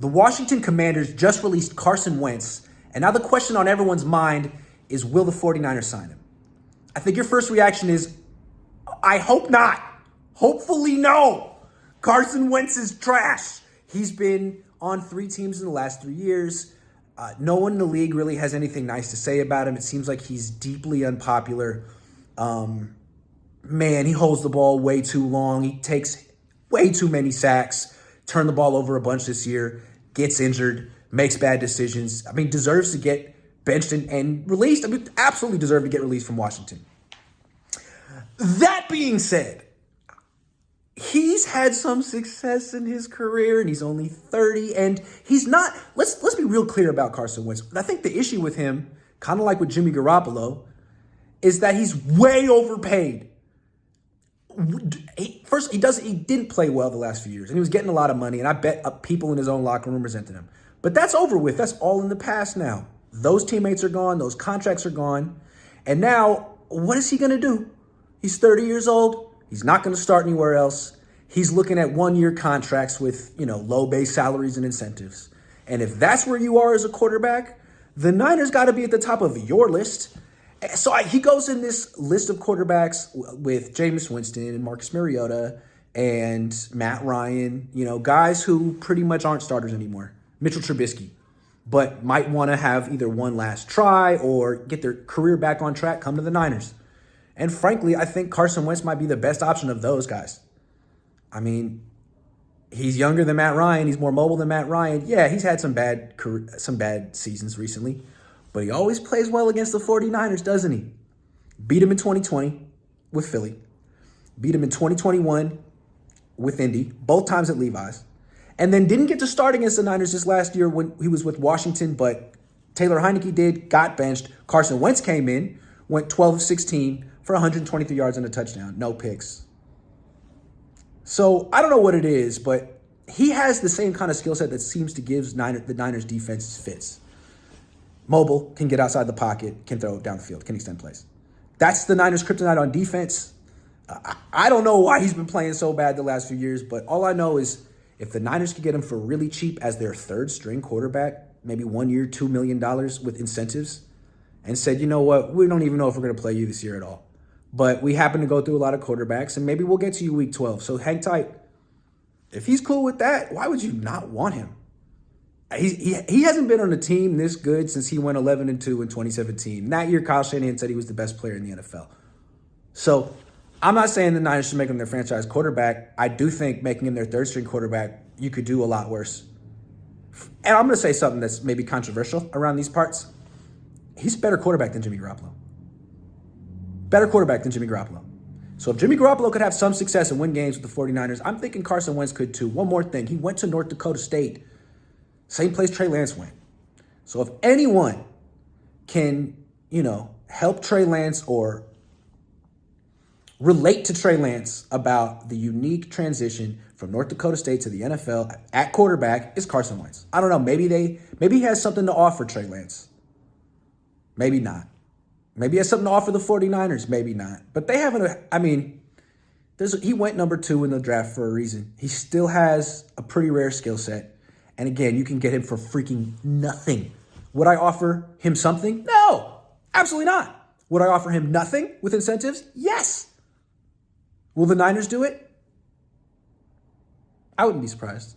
The Washington Commanders just released Carson Wentz, and now the question on everyone's mind is, will the 49ers sign him? I think your first reaction is, I hope not. Hopefully no. Carson Wentz is trash. He's been on 3 teams in the last 3 years. No one in the league really has anything nice to say about him. It seems like he's deeply unpopular. He holds the ball way too long. He takes way too many sacks, turned the ball over a bunch this year, gets injured, makes bad decisions. Deserves to get benched and released. Absolutely deserve to get released from Washington. That being said, he's had some success in his career, and he's only 30, and he's not. Let's be real clear about Carson Wentz. I think the issue with him, kind of like with Jimmy Garoppolo, is that he's way overpaid. He didn't play well the last few years, and he was getting a lot of money, and I bet people in his own locker room resented him. But that's over with. That's all in the past now. Those teammates are gone. Those contracts are gone. And now, what is he going to do? He's 30 years old. He's not going to start anywhere else. He's looking at 1-year contracts with, low base salaries and incentives. And if that's where you are as a quarterback, the Niners got to be at the top of your list. So he goes in this list of quarterbacks with Jameis Winston and Marcus Mariota and Matt Ryan, guys who pretty much aren't starters anymore. Mitchell Trubisky, but might want to have either one last try or get their career back on track, come to the Niners. And frankly, I think Carson Wentz might be the best option of those guys. He's younger than Matt Ryan. He's more mobile than Matt Ryan. Yeah, he's had some bad seasons recently, but he always plays well against the 49ers, doesn't he? Beat him in 2020 with Philly. Beat him in 2021 with Indy, both times at Levi's. And then didn't get to start against the Niners this last year when he was with Washington, but Taylor Heineke got benched. Carson Wentz came in, went 12 of 16 for 123 yards and a touchdown, no picks. So I don't know what it is, but he has the same kind of skill set that seems to give the Niners defense fits. Mobile, can get outside the pocket, can throw it down the field, can extend plays. That's the Niners' kryptonite on defense. I don't know why he's been playing so bad the last few years, but all I know is if the Niners could get him for really cheap as their third-string quarterback, maybe 1 year, $2 million with incentives, and said, you know what, we don't even know if we're going to play you this year at all. But we happen to go through a lot of quarterbacks, and maybe we'll get to you week 12. So hang tight. If he's cool with that, why would you not want him? He hasn't been on a team this good since he went 11-2 in 2017. That year, Kyle Shanahan said he was the best player in the NFL. So I'm not saying the Niners should make him their franchise quarterback. I do think making him their third-string quarterback, you could do a lot worse. And I'm going to say something that's maybe controversial around these parts. He's a better quarterback than Jimmy Garoppolo. Better quarterback than Jimmy Garoppolo. So if Jimmy Garoppolo could have some success and win games with the 49ers, I'm thinking Carson Wentz could too. One more thing. He went to North Dakota State. Same place Trey Lance went. So if anyone can, help Trey Lance or relate to Trey Lance about the unique transition from North Dakota State to the NFL at quarterback, is Carson Wentz. I don't know. Maybe he has something to offer Trey Lance. Maybe not. Maybe he has something to offer the 49ers. Maybe not. But they haven't, he went number 2 in the draft for a reason. He still has a pretty rare skill set. And again, you can get him for freaking nothing. Would I offer him something? No, absolutely not. Would I offer him nothing with incentives? Yes. Will the Niners do it? I wouldn't be surprised.